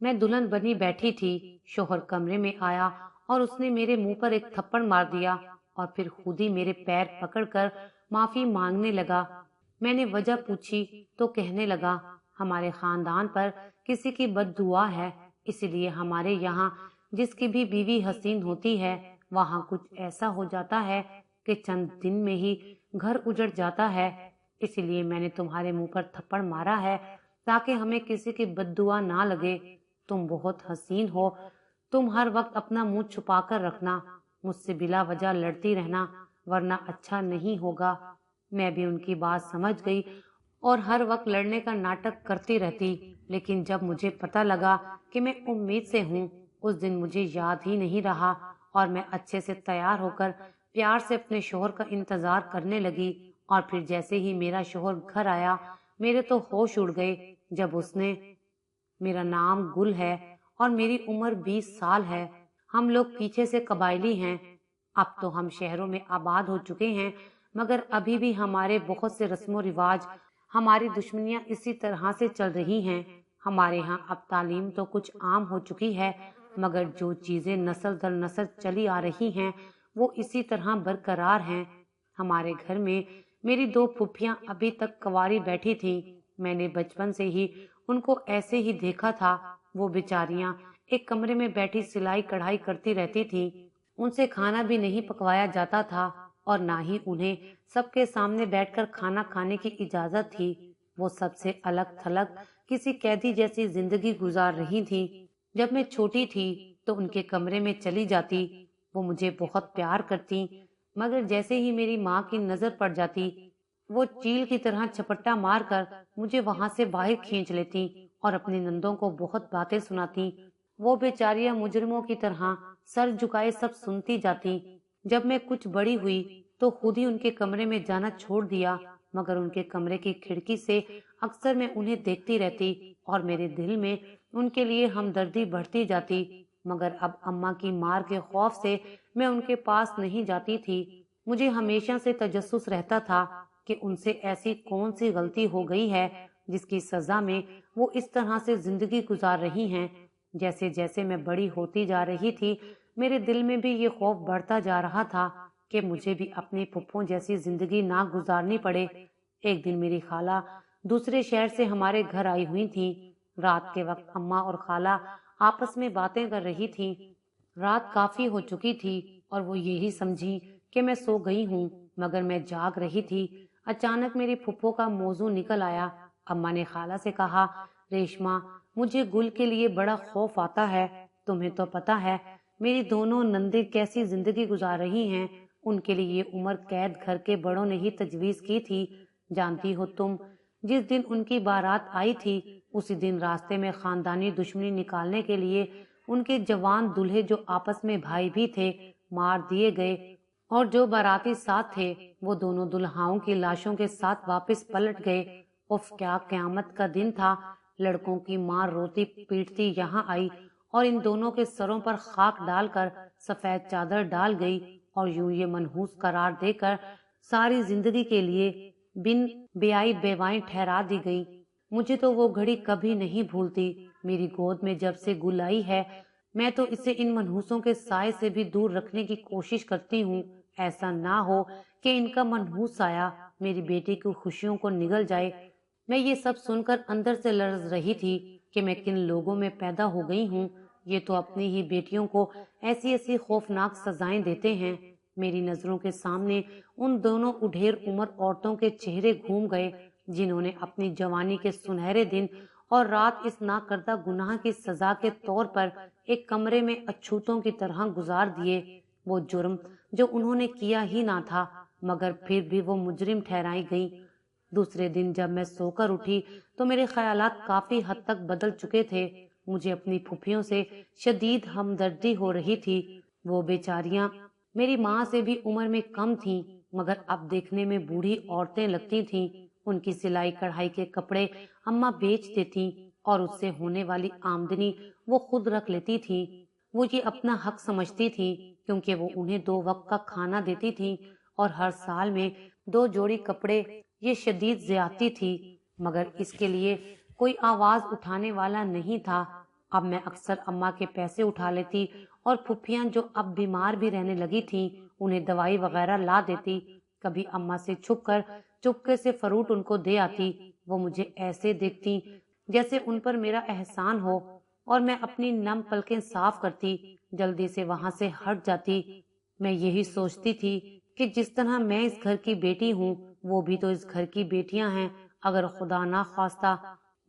मैं दुल्हन बनी बैठी थी, शोहर कमरे में आया और उसने मेरे मुंह पर एक थप्पड़ मार दिया और फिर खुद ही मेरे पैर पकड़कर माफी मांगने लगा। मैंने वजह पूछी तो कहने लगा, हमारे खानदान पर किसी की बददुआ है, इसलिए हमारे यहाँ जिसकी भी बीवी हसीन होती है वहां कुछ ऐसा हो जाता है कि चंद दिन में ही घर उजड़ जाता है। इसीलिए मैंने तुम्हारे मुंह पर थप्पड़ मारा है ताकि हमें किसी की बददुआ ना लगे। तुम बहुत हसीन हो, तुम हर वक्त अपना मुंह छुपा कर रखना, मुझसे बिला वजह लड़ती रहना, वरना अच्छा नहीं होगा। मैं भी उनकी बात समझ गई और हर वक्त लड़ने का नाटक करती रहती। लेकिन जब मुझे पता लगा कि मैं उम्मीद से हूँ, उस दिन मुझे याद ही नहीं रहा और मैं अच्छे से तैयार होकर प्यार से अपने शोहर का इंतजार करने लगी। और फिर जैसे ही मेरा शोहर घर आया, मेरे तो होश उड़ गए जब उसने, मेरा नाम गुल है और मेरी उम्र 20 साल है। हम लोग पीछे से कबायली हैं। अब तो हम शहरों में आबाद हो चुके हैं, मगर अभी भी हमारे बहुत से रस्मों रिवाज, हमारी दुश्मनियां इसी तरह से चल रही हैं। हमारे यहाँ अब तालीम तो कुछ आम हो चुकी है, मगर जो चीजें नस्ल दर नस्ल चली आ रही हैं वो इसी तरह बरकरार हैं। हमारे घर में मेरी 2 फूफियां अभी तक कंवारी बैठी थीं। मैंने बचपन से ही उनको ऐसे ही देखा था। वो बेचारियां एक कमरे में बैठी सिलाई कढ़ाई करती रहती थीं। उनसे खाना भी नहीं पकवाया जाता था और ना ही उन्हें सबके सामने बैठकर खाना खाने की इजाजत थी। वो सबसे अलग थलग किसी कैदी जैसी जिंदगी गुजार रही थी। जब मैं छोटी थी तो उनके कमरे में चली जाती। वो मुझे बहुत प्यार करती, मगर जैसे ही मेरी माँ की नजर पड़ जाती, वो चील की तरह झपट्टा मारकर मुझे वहां से बाहर खींच लेती और अपनी नंदों को बहुत बातें सुनाती। वो बेचारियां मुजरिमों की तरह सर झुकाए सब सुनती जाती। जब मैं कुछ बड़ी हुई तो खुद ही उनके कमरे में जाना छोड़ दिया, मगर उनके कमरे की खिड़की से अक्सर मैं उन्हें देखती रहती और मेरे दिल में उनके लिए हमदर्दी बढ़ती जाती। मगर अब अम्मा की मार के खौफ से मैं उनके पास नहीं जाती थी। मुझे हमेशा से तजस्सुस रहता था कि उनसे ऐसी कौन सी गलती हो गई है जिसकी सजा में वो इस तरह से जिंदगी गुजार रही हैं। जैसे जैसे मैं बड़ी होती जा रही थी, मेरे दिल में भी ये खौफ बढ़ता जा रहा था कि मुझे भी अपनी फुफ्फों जैसी जिंदगी ना गुजारनी पड़े। एक दिन मेरी खाला दूसरे शहर से हमारे घर आई हुई थी। रात के वक्त अम्मा और खाला आपस में बातें कर रही थी। रात काफी हो चुकी थी और वो यही समझी कि मैं सो गई हूँ, मगर मैं जाग रही थी। अचानक मेरी फुफ्फो का मौजू निकल आया। अम्मा ने खाला से कहा, रेशमा, मुझे गुल के लिए बड़ा खौफ आता है। तुम्हें तो पता है मेरी दोनों नंदे कैसी जिंदगी गुजार रही हैं। उनके लिए ये उम्र कैद घर के बड़ों ने ही तजवीज की थी। जानती हो तुम, जिस दिन उनकी बारात आई थी उसी दिन रास्ते में खानदानी दुश्मनी निकालने के लिए उनके जवान दूल्हे, जो आपस में भाई भी थे, मार दिए गए और जो बाराती साथ थे वो दोनों दुल्हाओं की लाशों के साथ वापस पलट गए। उफ, क्या कयामत का दिन था। लड़कों की मां रोती पीटती यहाँ आई और इन दोनों के सरों पर खाक डालकर सफेद चादर डाल गई और यूं ये मनहूस करार देकर सारी जिंदगी के लिए बिन बेआई बेवाएं ठहरा दी गई। मुझे तो वो घड़ी कभी नहीं भूलती। मेरी गोद में जब से गुल आई है, मैं तो इसे इन मनहूसों के साए से भी दूर रखने की कोशिश करती हूँ। ऐसा ना हो कि इनका मनहूस साया मेरी बेटी की खुशियों को निगल जाए। मैं ये सब सुनकर अंदर से लरज रही थी कि मैं किन लोगों में पैदा हो गई हूँ। ये तो अपनी ही बेटियों को ऐसी ऐसी खौफनाक सजाएं देते हैं। मेरी नजरों के सामने उन दोनों उढेर उम्र औरतों के चेहरे घूम गए जिन्होंने अपनी जवानी के सुनहरे दिन और रात इस नाकर्दा गुनाह की सजा के तौर पर एक कमरे में अछूतों की तरह गुजार दिए। वो जुर्म जो उन्होंने किया ही ना था, मगर फिर भी वो मुजरिम ठहराई गई। दूसरे दिन जब मैं सोकर उठी तो मेरे ख्यालात काफी हद तक बदल चुके थे। मुझे अपनी फुफियों से शदीद हमदर्दी हो रही थी। वो बेचारियां मेरी माँ से भी उम्र में कम थीं, मगर अब देखने में बूढ़ी औरतें लगती थीं। उनकी सिलाई कढ़ाई के कपड़े अम्मा बेच देती और उससे होने वाली आमदनी वो खुद रख लेती थी। वो ये अपना हक समझती थी क्योंकि वो उन्हें 2 वक्त का खाना देती थी और हर साल में 2 जोड़ी कपड़े। ये शदीद ज्यादती थी, मगर इसके लिए कोई आवाज उठाने वाला नहीं था। اب میں اکثر اماں کے پیسے اٹھا لیتی اور پھپھیاں جو اب بیمار بھی رہنے لگی تھیں انہیں دوائی وغیرہ لا دیتی۔ کبھی اماں سے چپکے سے فروٹ ان کو دے آتی۔ وہ مجھے ایسے دیکھتی جیسے ان پر میرا احسان ہو، اور میں اپنی نم پلکیں صاف کرتی، جلدی سے وہاں سے ہٹ جاتی۔ میں یہی سوچتی تھی کہ جس طرح میں اس گھر کی بیٹی ہوں، وہ بھی تو اس گھر کی بیٹیاں ہیں۔ اگر خدا نہ خواستہ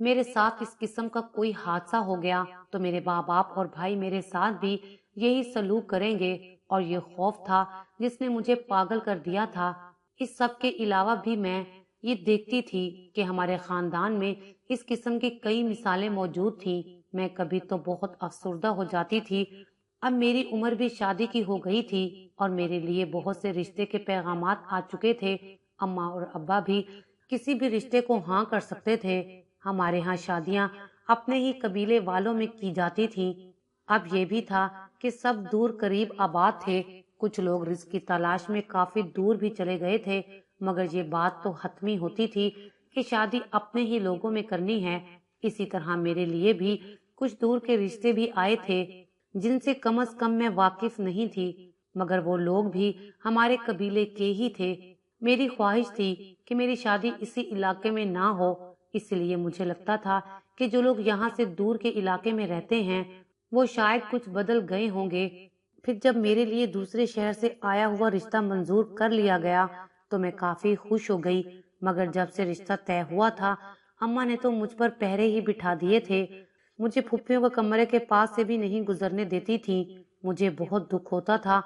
میرے ساتھ اس قسم کا کوئی حادثہ ہو گیا تو میرے ماں باپ اور بھائی میرے ساتھ بھی یہی سلوک کریں گے، اور یہ خوف تھا جس نے مجھے پاگل کر دیا تھا۔ اس سب کے علاوہ بھی میں یہ دیکھتی تھی کہ ہمارے خاندان میں اس قسم کی کئی مثالیں موجود تھیں۔ میں کبھی تو بہت افسردہ ہو جاتی تھی۔ اب میری عمر بھی شادی کی ہو گئی تھی اور میرے لیے بہت سے رشتے کے پیغامات آ چکے تھے۔ اماں اور ابا بھی کسی بھی رشتے کو ہاں کر سکتے تھے۔ ہمارے ہاں شادیاں اپنے ہی قبیلے والوں میں کی جاتی تھیں۔ اب یہ بھی تھا کہ سب دور قریب آباد تھے۔ کچھ لوگ رزق کی تلاش میں کافی دور بھی چلے گئے تھے، مگر یہ بات تو حتمی ہوتی تھی کہ شادی اپنے ہی لوگوں میں کرنی ہے۔ اسی طرح میرے لیے بھی کچھ دور کے رشتے بھی آئے تھے جن سے کم از کم میں واقف نہیں تھی، مگر وہ لوگ بھی ہمارے قبیلے کے ہی تھے۔ میری خواہش تھی کہ میری شادی اسی علاقے میں نہ ہو، اس لیے مجھے لگتا تھا کہ جو لوگ یہاں سے دور کے علاقے میں رہتے ہیں وہ شاید کچھ بدل گئے ہوں گے۔ پھر جب میرے لیے دوسرے شہر سے آیا ہوا رشتہ منظور کر لیا گیا تو میں کافی خوش ہو گئی، مگر جب سے رشتہ طے ہوا تھا اماں نے تو مجھ پر پہرے ہی بٹھا دیے تھے۔ مجھے پھپھیوں کے کمرے کے پاس سے بھی نہیں گزرنے دیتی تھی۔ مجھے بہت دکھ ہوتا تھا،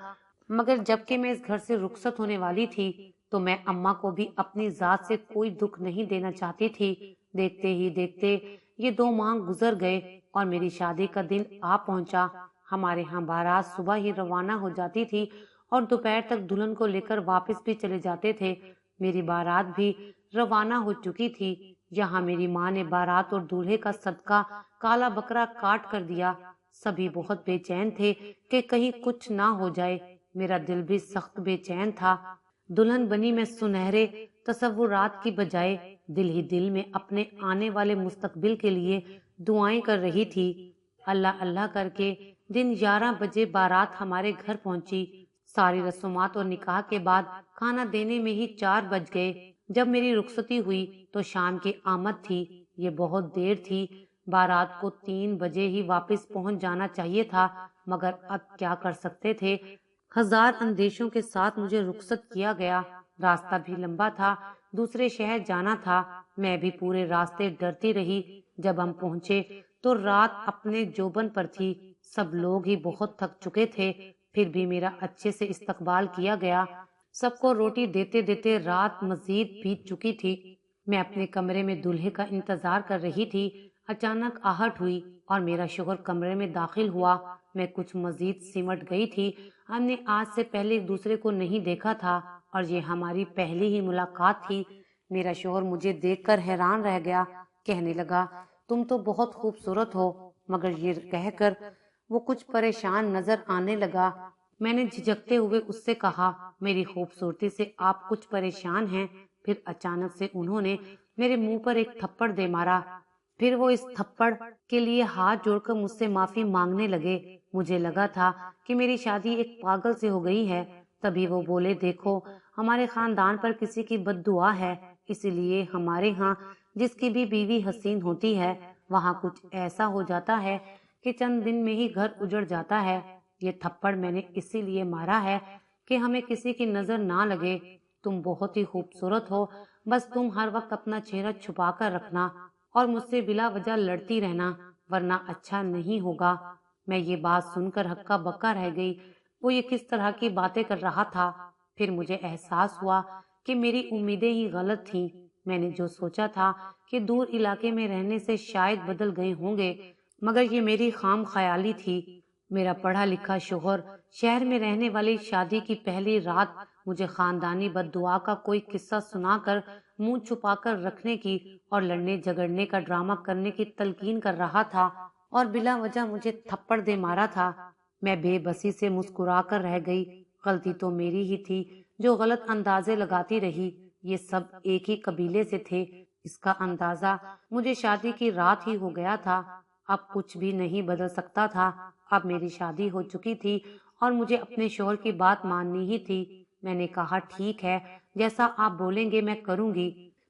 مگر جب کہ میں اس گھر سے رخصت ہونے والی تھی تو میں اماں کو بھی اپنی ذات سے کوئی دکھ نہیں دینا چاہتی تھی۔ دیکھتے ہی دیکھتے یہ 2 ماہ گزر گئے اور میری شادی کا دن آ پہنچا۔ ہمارے ہاں بارات صبح ہی روانہ ہو جاتی تھی اور دوپہر تک دلہن کو لے کر واپس بھی چلے جاتے تھے۔ میری بارات بھی روانہ ہو چکی تھی۔ یہاں میری ماں نے بارات اور دولہے کا صدقہ کالا بکرا کاٹ کر دیا۔ سبھی بہت بے چین تھے کہ کہیں کچھ نہ ہو جائے۔ میرا دل بھی سخت بے چین تھا۔ دلہن بنی میں سنہرے تصورات کی بجائے دل ہی دل میں اپنے آنے والے مستقبل کے لیے دعائیں کر رہی تھی۔ اللہ اللہ کر کے دن 11 بجے بارات ہمارے گھر پہنچی۔ ساری رسومات اور نکاح کے بعد کھانا دینے میں ہی 4 بج گئے۔ جب میری رخصتی ہوئی تو شام کی آمد تھی۔ یہ بہت دیر تھی۔ بارات کو 3 بجے ہی واپس پہنچ جانا چاہیے تھا، مگر اب کیا کر سکتے تھے۔ ہزار اندیشوں کے ساتھ مجھے رخصت کیا گیا۔ راستہ بھی لمبا تھا، دوسرے شہر جانا تھا۔ میں بھی پورے راستے ڈرتی رہی۔ جب ہم پہنچے تو رات اپنے جوبن پر تھی۔ سب لوگ ہی بہت تھک چکے تھے، پھر بھی میرا اچھے سے استقبال کیا گیا۔ سب کو روٹی دیتے دیتے رات مزید بیت چکی تھی۔ میں اپنے کمرے میں دولہے کا انتظار کر رہی تھی۔ اچانک آہٹ ہوئی اور میرا شوہر کمرے میں داخل ہوا۔ میں کچھ مزید سمٹ گئی تھی۔ ہم نے آج سے پہلے ایک دوسرے کو نہیں دیکھا تھا اور یہ ہماری پہلی ہی ملاقات تھی۔ میرا شوہر مجھے دیکھ کر حیران رہ گیا، کہنے لگا تم تو بہت خوبصورت ہو، مگر یہ کہہ کر وہ کچھ پریشان نظر آنے لگا۔ میں نے جھجکتے ہوئے اس سے کہا میری خوبصورتی سے آپ کچھ پریشان ہیں؟ پھر اچانک سے انہوں نے میرے منہ پر ایک تھپڑ دے مارا۔ پھر وہ اس تھپڑ کے لیے ہاتھ جوڑ کر مجھ سے معافی مانگنے لگے۔ مجھے لگا تھا کہ میری شادی ایک پاگل سے ہو گئی ہے۔ تبھی وہ بولے دیکھو ہمارے خاندان پر کسی کی بد دعا ہے، اسی لیے ہمارے ہاں جس کی بھی بیوی حسین ہوتی ہے وہاں کچھ ایسا ہو جاتا ہے کہ چند دن میں ہی گھر اجڑ جاتا ہے۔ یہ تھپڑ میں نے اسی لیے مارا ہے کہ ہمیں کسی کی نظر نہ لگے۔ تم بہت ہی خوبصورت ہو، بس تم ہر وقت اپنا چہرہ چھپا کر رکھنا اور مجھ سے بلا وجہ لڑتی رہنا، ورنہ اچھا نہیں ہوگا۔ میں یہ بات سن کر ہکا بکا رہ گئی۔ وہ یہ کس طرح کی باتیں کر رہا تھا؟ پھر مجھے احساس ہوا کہ میری امیدیں ہی غلط تھیں۔ میں نے جو سوچا تھا کہ دور علاقے میں رہنے سے شاید بدل گئے ہوں گے، مگر یہ میری خام خیالی تھی۔ میرا پڑھا لکھا شوہر شہر میں رہنے والی شادی کی پہلی رات مجھے خاندانی بد دعا کا کوئی قصہ سنا کر منہ چھپا کر رکھنے کی اور لڑنے جھگڑنے کا ڈرامہ کرنے کی تلقین کر رہا تھا اور بلا وجہ مجھے تھپڑ دے مارا تھا۔ میں بے بسی سے مسکرا کر رہ گئی۔ غلطی تو میری ہی تھی جو غلط اندازے لگاتی رہی۔ یہ سب ایک ہی قبیلے سے تھے، اس کا اندازہ مجھے شادی کی رات ہی ہو گیا تھا۔ अब कुछ भी नहीं बदल सकता था। अब मेरी शादी हो चुकी थी और मुझे अपने शौहर की बात माननी ही थी। मैंने कहा ठीक है, जैसा आप बोलेंगे मैं करूंगी।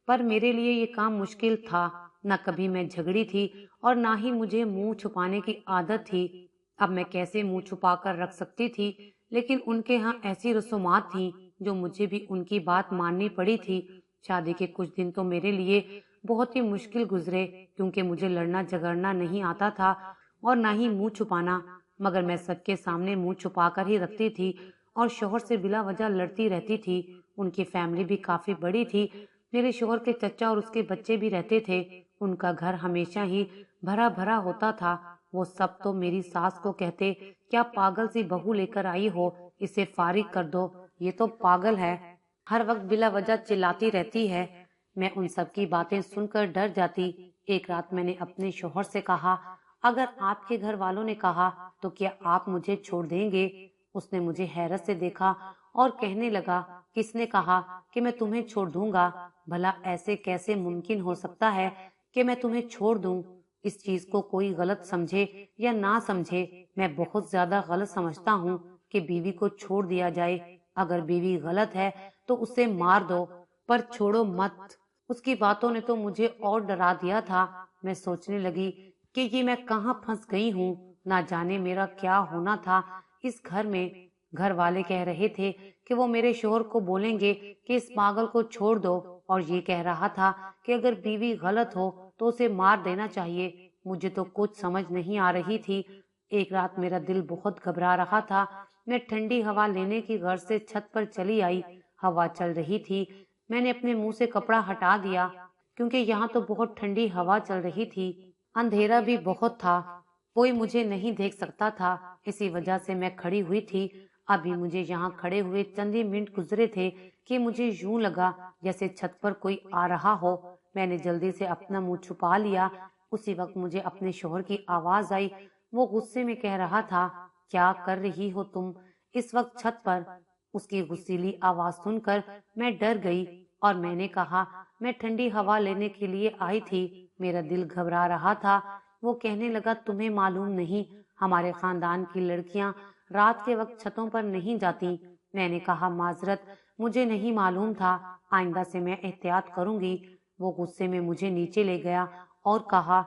पर मेरे लिए ये काम मुश्किल था। न कभी मैं झगड़ी थी और ना ही मुझे मुंह छुपाने की आदत थी। अब मैं कैसे मुंह छुपा कर रख सकती थी, लेकिन उनके यहाँ ऐसी रसूमात थी जो मुझे भी उनकी बात माननी पड़ी थी। शादी के कुछ दिन तो मेरे लिए बहुत ही मुश्किल गुजरे, क्योंकि मुझे लड़ना झगड़ना नहीं आता था और ना ही मुंह छुपाना। मगर मैं सबके सामने मुंह छुपा कर ही रखती थी और शोहर से बिला वजह लड़ती रहती थी। उनकी फैमिली भी काफी बड़ी थी। मेरे शोहर के चचा और उसके बच्चे भी रहते थे। उनका घर हमेशा ही भरा भरा होता था। वो सब तो मेरी सास को कहते, क्या पागल सी बहू लेकर आई हो, इसे फारिग कर दो, ये तो पागल है, हर वक्त बिला वजह चिल्लाती रहती है। मैं उन सब की बातें सुनकर डर जाती। एक रात मैंने अपने शोहर से कहा, अगर आपके घर वालों ने कहा तो क्या आप मुझे छोड़ देंगे? उसने मुझे हैरत से देखा और कहने लगा, किसने कहा कि मैं तुम्हें छोड़ दूंगा? भला ऐसे कैसे मुमकिन हो सकता है कि मैं तुम्हें छोड़ दूं? इस चीज को कोई गलत समझे या ना समझे, मैं बहुत ज्यादा गलत समझता हूँ कि बीवी को छोड़ दिया जाए। अगर बीवी गलत है तो उसे मार दो, पर छोड़ो मत। उसकी बातों ने तो मुझे और डरा दिया था। मैं सोचने लगी कि ये मैं कहाँ फंस गई हूँ। ना जाने मेरा क्या होना था इस घर में। घर वाले कह रहे थे कि वो मेरे शोहर को बोलेंगे कि इस पागल को छोड़ दो, और ये कह रहा था कि अगर बीवी गलत हो तो उसे मार देना चाहिए। मुझे तो कुछ समझ नहीं आ रही थी। एक रात मेरा दिल बहुत घबरा रहा था। मैं ठंडी हवा लेने की गर्ज से छत पर चली आई। हवा चल रही थी। मैंने अपने मुंह से कपड़ा हटा दिया, क्योंकि यहाँ तो बहुत ठंडी हवा चल रही थी। अंधेरा भी बहुत था, कोई मुझे नहीं देख सकता था। इसी वजह से मैं खड़ी हुई थी। अभी मुझे यहाँ खड़े हुए चंद ही मिनट गुजरे थे कि मुझे यूं लगा जैसे छत पर कोई आ रहा हो। मैंने जल्दी से अपना मुंह छुपा लिया। उसी वक्त मुझे अपने शोहर की आवाज आई। वो गुस्से में कह रहा था, क्या कर रही हो तुम इस वक्त छत पर? उसकी गुस्सीली आवाज सुनकर मैं डर गई और मैंने कहा, मैं ठंडी हवा लेने के लिए आई थी, मेरा दिल घबरा रहा था। वो कहने लगा, तुम्हें मालूम नहीं, हमारे खानदान की लड़कियां रात के वक्त छतों पर नहीं जाती। मैंने कहा, माजरत, मुझे नहीं मालूम था, आइंदा से मैं एहतियात करूंगी। वो गुस्से में मुझे नीचे ले गया और कहा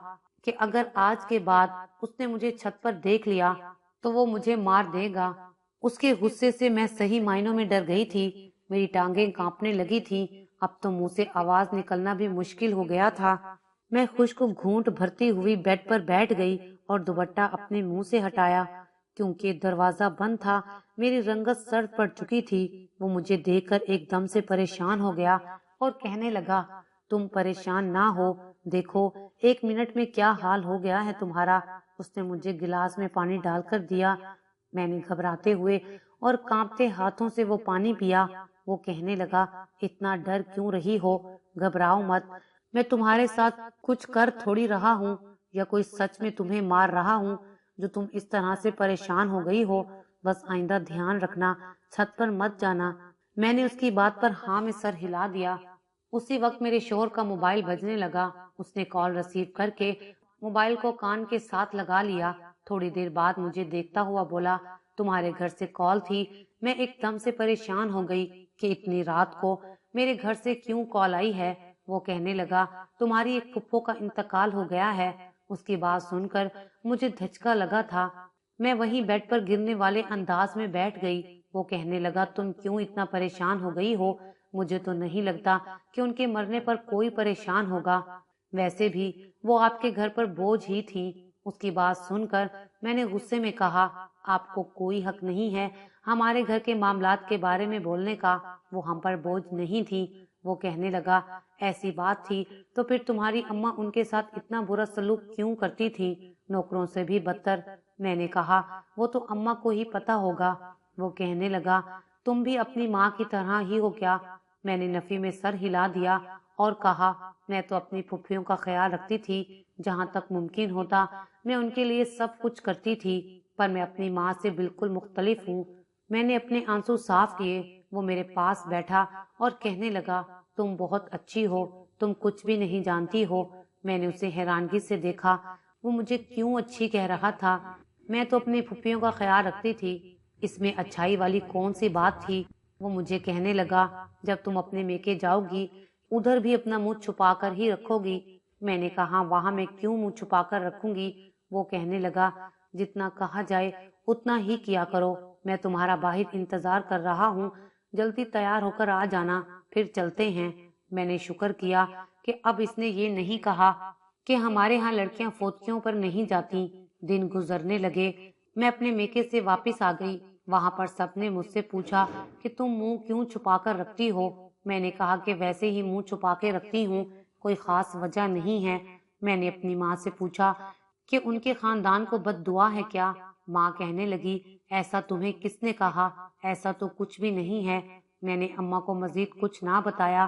कि अगर आज के बाद उसने मुझे छत पर देख लिया तो वो मुझे मार देगा। उसके गुस्से से मैं सही मायनों में डर गई थी। मेरी टांगें कांपने लगी थी। अब तो मुंह से आवाज निकलना भी मुश्किल हो गया था। मैं खुश्क घूंट भरती हुई बेड पर बैठ गई और दुपट्टा अपने मुंह से हटाया, क्योंकि दरवाजा बंद था। मेरी रंगत सर्द पड़ चुकी थी। वो मुझे देखकर एकदम से परेशान हो गया और कहने लगा, तुम परेशान ना हो, देखो 1 मिनट में क्या हाल हो गया है तुम्हारा। उसने मुझे गिलास में पानी डालकर दिया। मैंने घबराते हुए और कांपते हाथों से वो पानी पिया। वो कहने लगा, इतना डर क्यों रही हो? घबराओ मत, मैं तुम्हारे साथ कुछ कर थोड़ी रहा हूँ, या कोई सच में तुम्हें मार रहा हूँ जो तुम इस तरह से परेशान हो गई हो। बस आइंदा ध्यान रखना, छत पर मत जाना। मैंने उसकी बात पर हाँ में सर हिला दिया। उसी वक्त मेरे शोहर का मोबाइल बजने लगा। उसने कॉल रिसीव करके मोबाइल को कान के साथ लगा लिया। थोड़ी देर बाद मुझे देखता हुआ बोला, तुम्हारे घर से कॉल थी। मैं एकदम से परेशान हो गई कि इतनी रात को मेरे घर से क्यों कॉल आई है। वो कहने लगा, तुम्हारी एक फुफ्फो का इंतकाल हो गया है। उसकी बात सुनकर मुझे धचका लगा था। मैं वहीं बेड पर गिरने वाले अंदाज में बैठ गई। वो कहने लगा, तुम क्यों इतना परेशान हो गई हो? मुझे तो नहीं लगता कि उनके मरने पर कोई परेशान होगा। वैसे भी वो आपके घर पर बोझ ही थी। उसकी बात सुनकर मैंने गुस्से में कहा, आपको कोई हक नहीं है हमारे घर के मामलात के बारे में बोलने का। वो हम पर बोझ नहीं थी। वो कहने लगा, ऐसी बात थी तो फिर तुम्हारी अम्मा उनके साथ इतना बुरा सलूक क्यों करती थी, नौकरों से भी बदतर। मैंने कहा, वो तो अम्मा को ही पता होगा। वो कहने लगा, तुम भी अपनी माँ की तरह ही हो क्या? मैंने नफी में सर हिला दिया और कहा, मैं तो अपनी फुफ्फियों का ख्याल रखती थी। जहाँ तक मुमकिन होता मैं उनके लिए सब कुछ करती थी, पर मैं अपनी माँ से बिल्कुल मुख्तलिफ हूँ। मैंने अपने आंसू साफ किए। वो मेरे पास बैठा और कहने लगा, तुम बहुत अच्छी हो, तुम कुछ भी नहीं जानती हो। मैंने उसे हैरानगी से देखा। वो मुझे क्यों अच्छी कह रहा था। मैं तो अपनी फुफ्फियों का ख्याल रखती थी, इसमें अच्छाई वाली कौन सी बात थी। वो मुझे कहने लगा, जब तुम अपने मेके जाओगी उधर भी अपना मुंह छुपा कर ही रखोगी। मैंने कहा, वहां मैं क्यों मुंह छुपा कर रखूंगी। वो कहने लगा, जितना कहा जाए उतना ही किया करो। मैं तुम्हारा बाहर इंतजार कर रहा हूँ, जल्दी तैयार होकर आ जाना, फिर चलते हैं। मैंने शुक्र किया कि अब इसने ये नहीं कहा कि हमारे यहाँ लड़कियां फोटकियों पर नहीं जाती। दिन गुजरने लगे, मैं अपने मेके से वापस आ गई। वहां पर सबने मुझसे पूछा कि तुम मुंह क्यों छुपा कर रखती हो। मैंने कहा कि वैसे ही मुंह छुपा के रखती हूँ, कोई खास वजह नहीं है। मैंने अपनी माँ से पूछा कि उनके खानदान को बद्दुआ है क्या। माँ कहने लगी, ऐसा तुम्हें किसने कहा, ऐसा तो कुछ भी नहीं है। मैंने अम्मा को मजीद कुछ ना बताया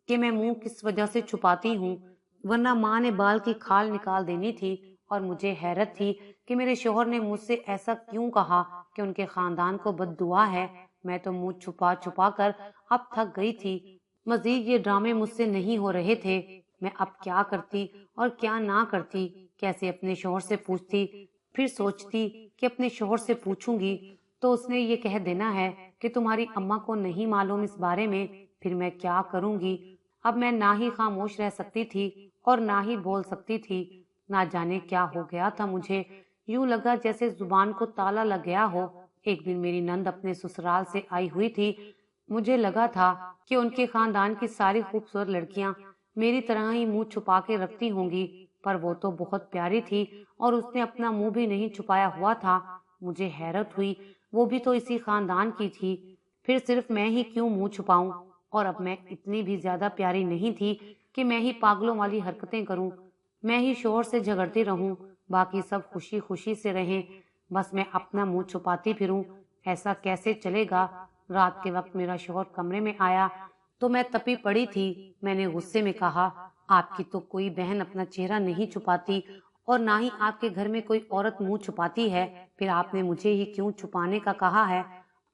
कि मैं मुंह किस वजह से छुपाती हूँ, वरना माँ ने बाल की खाल निकाल देनी थी। और मुझे हैरत थी कि मेरे शोहर ने मुझसे ऐसा क्यों कहा कि उनके खानदान को बद्दुआ है। मैं तो मुंह छुपा छुपा कर अब थक गई थी। मजीद ये ड्रामे मुझसे नहीं हो रहे थे। मैं अब क्या करती और क्या ना करती, कैसे अपने शोहर से पूछती। फिर सोचती कि अपने शोहर से पूछूंगी तो उसने ये कह देना है कि तुम्हारी अम्मा को नहीं मालूम इस बारे में। फिर मैं क्या करूंगी। अब मैं ना ही खामोश रह सकती थी और ना ही बोल सकती थी। ना जाने क्या हो गया था मुझे, यूं लगा जैसे जुबान को ताला लग गया हो। एक दिन मेरी नंद अपने ससुराल से आई हुई थी। मुझे लगा था कि उनके खानदान की सारी खूबसूरत लड़कियां मेरी तरह ही मुंह छुपा के रखती होंगी, पर वो तो बहुत प्यारी थी और उसने अपना मुंह भी नहीं छुपाया हुआ था। मुझे हैरत हुई, वो भी तो इसी खानदान की थी, फिर सिर्फ मैं ही क्यों मुंह छुपाऊं। और अब मैं इतनी भी ज्यादा प्यारी नहीं थी कि मैं ही पागलों वाली हरकतें करूं, मैं ही शोहर से झगड़ती रहूं, बाकी सब खुशी खुशी से रहें, बस मैं अपना मुंह छुपाती फिरूं। ऐसा कैसे चलेगा। रात के वक्त मेरा शोहर कमरे में आया तो मैं तपी पड़ी थी। मैंने गुस्से में कहा, आपकी तो कोई बहन अपना चेहरा नहीं छुपाती और ना ही आपके घर में कोई औरत मुंह छुपाती है, फिर आपने मुझे ही क्यों छुपाने का कहा है।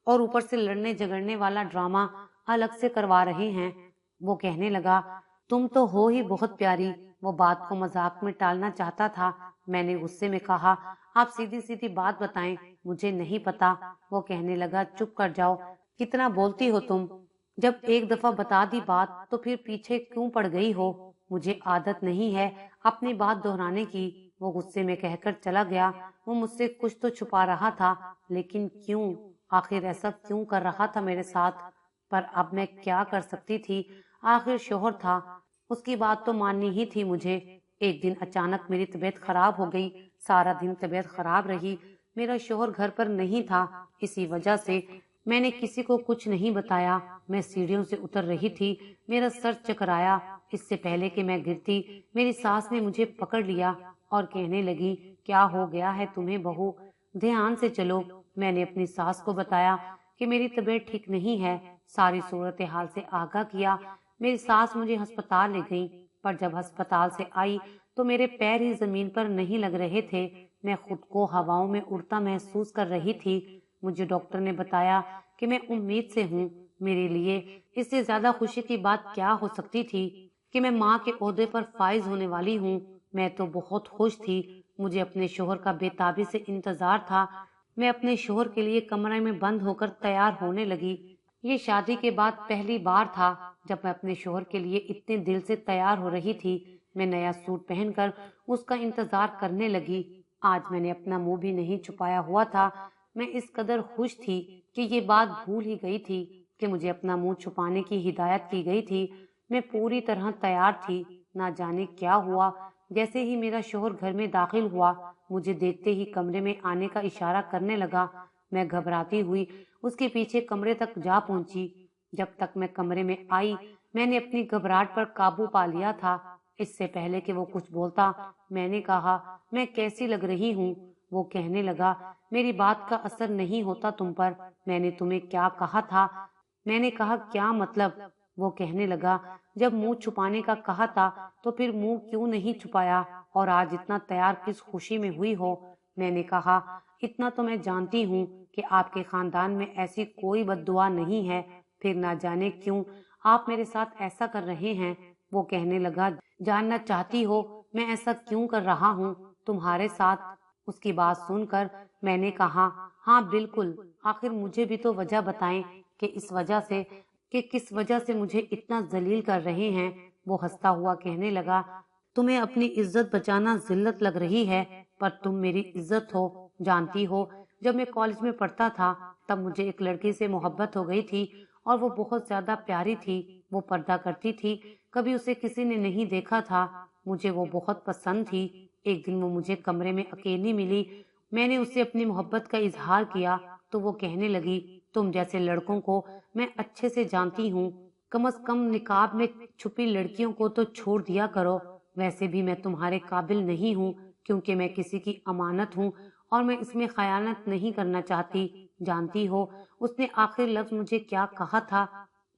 और ऊपर से लड़ने झगड़ने वाला ड्रामा अलग से करवा रहे हैं। वो कहने लगा, तुम तो हो ही बहुत प्यारी। वो बात को मजाक में टालना चाहता था। मैंने गुस्से में कहा, आप सीधी सीधी बात बताएं, मुझे नहीं पता। वो कहने लगा, चुप कर जाओ, कितना बोलती हो तुम। जब एक दफा बता दी बात तो फिर पीछे क्यों पड़ गई हो। मुझे आदत नहीं है अपनी बात दोहराने की। वो गुस्से में कहकर चला गया। वो मुझसे कुछ तो छुपा रहा था, लेकिन क्यों, आखिर ऐसा क्यों कर रहा था मेरे साथ। पर अब मैं क्या कर सकती थी, आखिर शोहर था, उसकी बात तो माननी ही थी मुझे। एक दिन अचानक मेरी तबीयत खराब हो गई। सारा दिन तबीयत खराब रही। मेरा शोहर घर पर नहीं था, इसी वजह से मैंने किसी को कुछ नहीं बताया। मैं सीढ़ियों से उतर रही थी, मेरा सर चकराया। इससे पहले कि मैं गिरती, मेरी सास ने मुझे पकड़ लिया और कहने लगी, क्या हो गया है तुम्हें बहू, ध्यान से चलो। मैंने अपनी सास को बताया कि मेरी तबीयत ठीक नहीं है, सारी सूरत हाल से आगाह किया। मेरी सास मुझे अस्पताल ले गई, पर जब अस्पताल से आई तो मेरे पैर ही जमीन पर नहीं लग रहे थे। मैं खुद को हवाओं में उड़ता महसूस कर रही थी। मुझे डॉक्टर ने बताया कि मैं उम्मीद से हूँ। मेरे लिए इससे ज्यादा खुशी की बात क्या हो सकती थी कि मैं माँ के ओहदे पर फाइज होने वाली हूँ। मैं तो बहुत खुश थी। मुझे अपने शोहर का बेताबी से इंतजार था। मैं अपने शोहर के लिए कमरे में बंद होकर तैयार होने लगी। ये शादी के बाद पहली बार था जब मैं अपने शोहर के लिए इतने दिल से तैयार हो रही थी। मैं नया सूट पहनकर उसका इंतजार करने लगी। आज मैंने अपना मुंह भी नहीं छुपाया हुआ था। मैं इस कदर खुश थी कि ये बात भूल ही गई थी कि मुझे अपना मुंह छुपाने की हिदायत की गई थी। मैं पूरी तरह तैयार थी। ना जाने क्या हुआ, जैसे ही मेरा शोहर घर में दाखिल हुआ, मुझे देखते ही कमरे में आने का इशारा करने लगा। मैं घबराती हुई उसके पीछे कमरे तक जा पहुंची। जब तक मैं कमरे में आई, मैंने अपनी घबराहट पर काबू पा लिया था। इससे पहले कि वो कुछ बोलता, मैंने कहा, मैं कैसी लग रही हूँ। वो कहने लगा, मेरी बात का असर नहीं होता तुम पर। मैंने तुम्हें क्या कहा था। मैंने कहा, क्या मतलब। वो कहने लगा, जब मुंह छुपाने का कहा था तो फिर मुंह क्यों नहीं छुपाया, और आज इतना तैयार किस खुशी में हुई हो। मैंने कहा, इतना तो मैं जानती हूँ कि आपके खानदान में ऐसी कोई बद्दुआ नहीं है, फिर ना जाने क्यों आप मेरे साथ ऐसा कर रहे हैं। वो कहने लगा, जानना चाहती हो मैं ऐसा क्यों कर रहा हूँ। तुम्हारे साथ। उसकी बात सुनकर मैंने कहा, हाँ बिल्कुल, आखिर मुझे भी तो वजह बताएं कि किस वजह से मुझे इतना जलील कर रहे हैं। वो हंसता हुआ कहने लगा, तुम्हें अपनी इज्जत बचाना जिल्लत लग रही है, पर तुम मेरी इज्जत हो। जानती हो, जब मैं कॉलेज में पढ़ता था तब मुझे एक लड़की से मोहब्बत हो गई थी और वो बहुत ज्यादा प्यारी थी। वो पर्दा करती थी, कभी उसे किसी ने नहीं देखा था। मुझे वो बहुत पसंद थी। एक दिन वो मुझे कमरे में अकेली मिली। मैंने उससे अपनी मोहब्बत का इजहार किया तो वो कहने लगी, तुम जैसे लड़कों को मैं अच्छे से जानती हूँ, कम से कम निकाब में छुपी लड़कियों को तो छोड़ दिया करो। वैसे भी मैं तुम्हारे काबिल नहीं हूँ, क्योंकि मैं किसी की अमानत हूँ और मैं इसमें खयानत नहीं करना चाहती। जानती हो, उसने आखिर लफ्ज मुझे क्या कहा था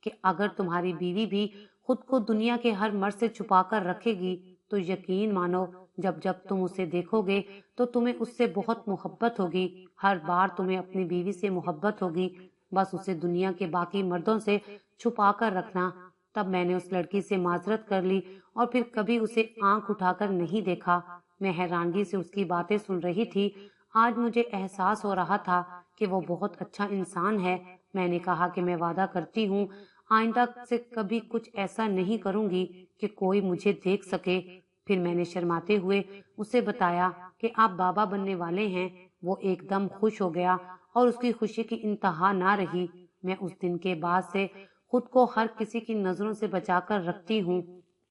कि अगर तुम्हारी बीवी भी खुद को दुनिया के हर मर्द से छुपा कर रखेगी तो यकीन मानो, जब जब तुम उसे देखोगे तो तुम्हें उससे बहुत मोहब्बत होगी। हर बार तुम्हें अपनी बीवी से मोहब्बत होगी। बस उसे दुनिया के बाकी मर्दों से छुपा कर रखना। तब मैंने उस लड़की से माजरत कर ली और फिर कभी उसे आंख उठाकर नहीं देखा। मैं हैरानगी से उसकी बातें सुन रही थी। आज मुझे एहसास हो रहा था कि वो बहुत अच्छा इंसान है। मैंने कहा कि मैं वादा करती हूँ आइंदा से कभी कुछ ऐसा नहीं करूंगी कि कोई मुझे देख सके। फिर मैंने शर्माते हुए उसे बताया कि आप बाबा बनने वाले हैं। वो एकदम खुश हो गया और उसकी खुशी की इंतहा ना रही। मैं उस दिन के बाद से खुद को हर किसी की नजरों से बचाकर रखती हूँ।